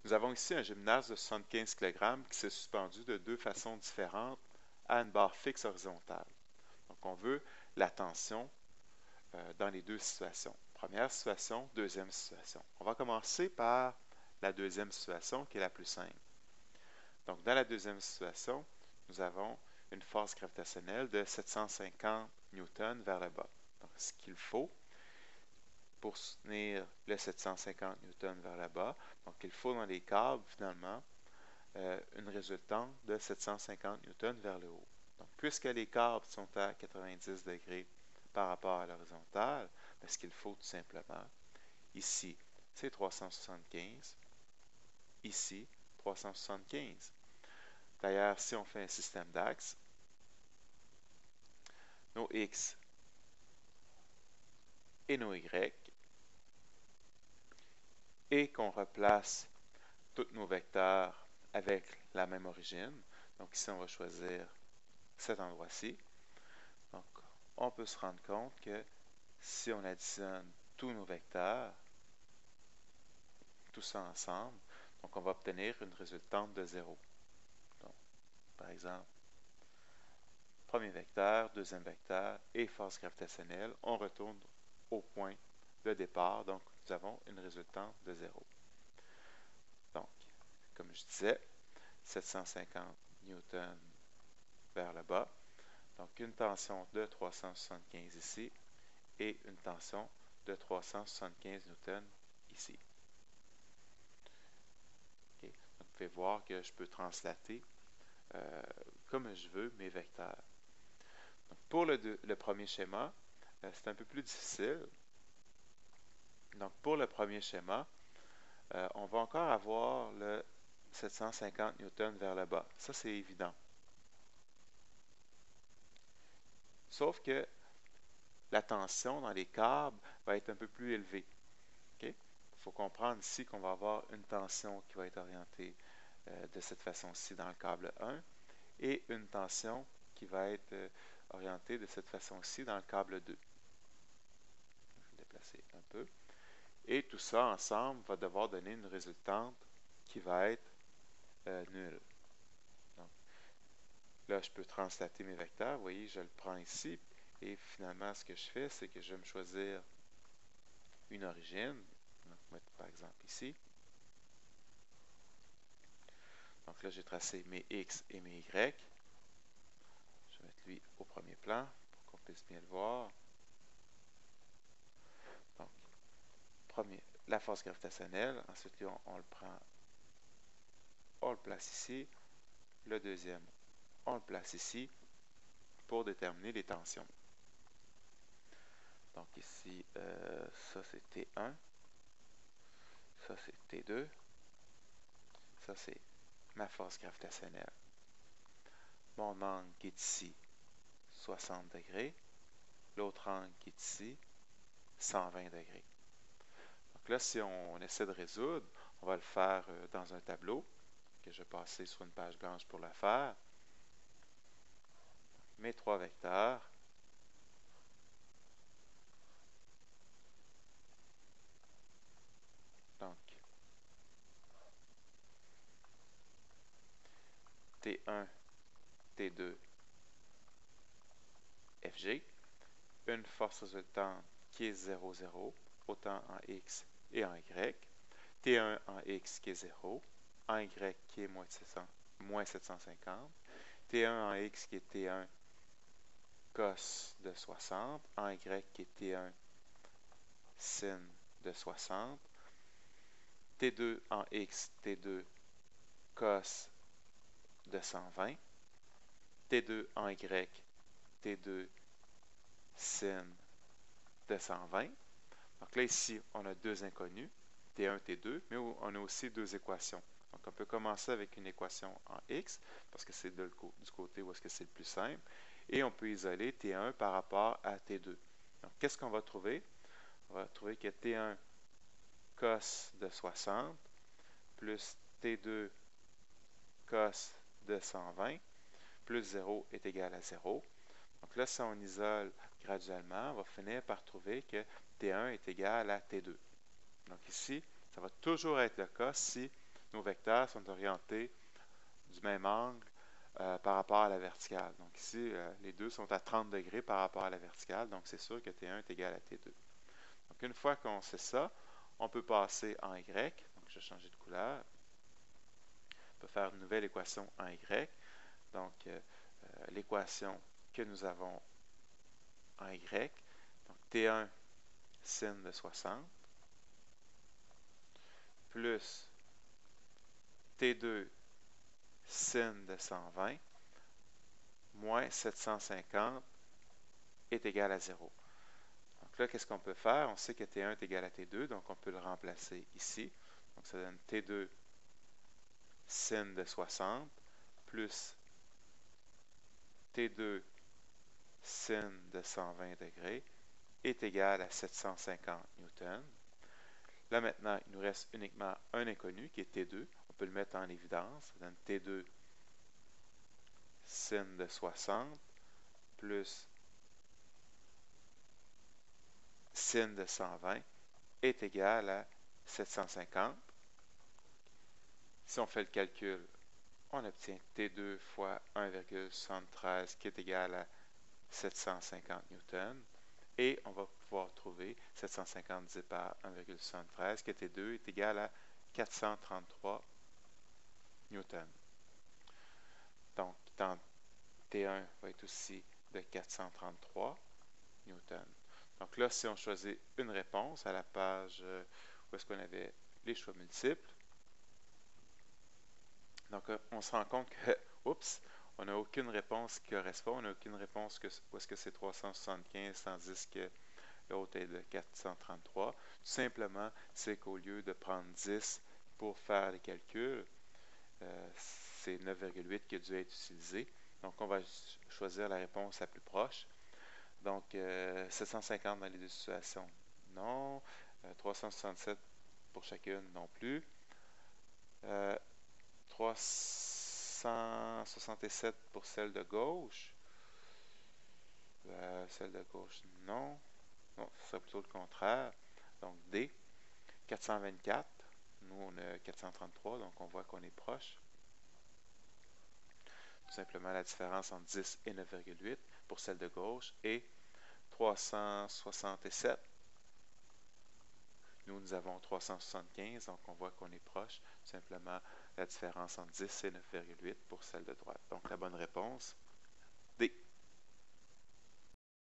Nous avons ici un gymnase de 75 kg qui s'est suspendu de deux façons différentes à une barre fixe horizontale. Donc, on veut la tension dans les deux situations. Première situation, deuxième situation. On va commencer par la deuxième situation qui est la plus simple. Donc, dans la deuxième situation, nous avons une force gravitationnelle de 750 newtons vers le bas. Donc, ce qu'il faut pour soutenir le 750 newtons vers le bas, donc il faut dans les câbles, finalement, une résultante de 750 newtons vers le haut. Donc, puisque les câbles sont à 90 degrés par rapport à l'horizontale, ce qu'il faut tout simplement, ici, c'est 375, ici, 375. D'ailleurs, si on fait un système d'axes, nos X et nos Y, et qu'on replace tous nos vecteurs avec la même origine, donc ici on va choisir cet endroit-ci, donc on peut se rendre compte que si on additionne tous nos vecteurs, tout ça ensemble, donc on va obtenir une résultante de 0. Donc, par exemple, premier vecteur, deuxième vecteur et force gravitationnelle, on retourne au point de départ, donc nous avons une résultante de 0. Donc, comme je disais, 750 newtons vers le bas, donc une tension de 375 ici et une tension de 375 newtons ici. Okay. Donc, vous pouvez voir que je peux translater comme je veux mes vecteurs. Donc, pour le premier schéma, c'est un peu plus difficile. Donc, pour le premier schéma, on va encore avoir le 750 newtons vers le bas. Ça, c'est évident. Sauf que la tension dans les câbles va être un peu plus élevée. Okay? Il faut comprendre ici qu'on va avoir une tension qui va être orientée de cette façon-ci dans le câble 1 et une tension qui va être orientée de cette façon-ci dans le câble 2. Je vais déplacer un peu. Et tout ça ensemble va devoir donner une résultante qui va être nulle. Donc, là, je peux translater mes vecteurs. Vous voyez, je le prends ici. Et finalement, ce que je fais, c'est que je vais me choisir une origine. Donc, mettre par exemple ici. Donc là, j'ai tracé mes X et mes Y. Je vais mettre lui au premier plan pour qu'on puisse bien le voir. Donc, la force gravitationnelle. Ensuite, là, on le prend, on le place ici. Le deuxième, on le place ici pour déterminer les tensions. Donc ici, ça c'est T1, ça c'est T2, ça c'est ma force gravitationnelle. Mon angle qui est ici, 60 degrés. L'autre angle qui est ici, 120 degrés. Donc là, si on essaie de résoudre, on va le faire dans un tableau, que je vais passer sur une page blanche pour le faire. Mes trois vecteurs. Donc, T1, T2, FG. Une force résultante qui est 0, 0, autant en X et en Y. T1 en X qui est 0, en Y qui est moins 750, T1 en X qui est T1 cos de 60, en Y qui est T1 sin de 60, T2 en X, T2 cos de 120, T2 en Y, T2 sin de 120. Donc là, ici, on a deux inconnus, T1, T2, mais on a aussi deux équations. Donc, on peut commencer avec une équation en X, parce que c'est du côté où est-ce que c'est le plus simple, et on peut isoler T1 par rapport à T2. Donc, qu'est-ce qu'on va trouver? On va trouver que T1 cos de 60 plus T2 cos de 120 plus 0 est égal à 0. Donc là, si on isole graduellement, on va finir par trouver que T1 est égal à T2. Donc ici, ça va toujours être le cas si nos vecteurs sont orientés du même angle par rapport à la verticale. Donc ici, les deux sont à 30 degrés par rapport à la verticale, donc c'est sûr que T1 est égal à T2. Donc une fois qu'on sait ça, on peut passer en Y. Donc je vais changer de couleur. On peut faire une nouvelle équation en Y. Donc l'équation que nous avons en Y, donc T1 sin de 60 plus T2 sin de 120 moins 750 est égal à 0. Donc là, qu'est-ce qu'on peut faire? On sait que T1 est égal à T2, donc on peut le remplacer ici. Donc ça donne T2 sin de 60 plus T2 sin de 120 degrés est égal à 750 newtons. Là maintenant, il nous reste uniquement un inconnu qui est T2. On peut le mettre en évidence. Ça donne T2 sin de 60 plus sin de 120 est égal à 750. Si on fait le calcul, on obtient T2 fois 1,73 qui est égal à 750 newtons. Et on va pouvoir trouver 750 divisé par 1,73 qui est T2 est égal à 433 newtons. Donc, T1 va être aussi de 433 newtons. Donc là, si on choisit une réponse à la page où est-ce qu'on avait les choix multiples, donc on se rend compte que, oups, on n'a aucune réponse qui correspond, on n'a aucune réponse où est-ce que c'est 375, tandis que l'autre est de 433. Tout simplement, c'est qu'au lieu de prendre 10 pour faire les calculs, c'est 9,8 qui a dû être utilisé. Donc, on va choisir la réponse la plus proche. Donc, 750 dans les deux situations, non. 367 pour chacune, non plus. 367 pour celle de gauche. Celle de gauche, non. Non, ce serait plutôt le contraire. Donc, D. 424. Nous, on a 433, donc on voit qu'on est proche. Tout simplement la différence entre 10 et 9,8 pour celle de gauche et 367. Nous avons 375, donc on voit qu'on est proche. Tout simplement la différence entre 10 et 9,8 pour celle de droite. Donc la bonne réponse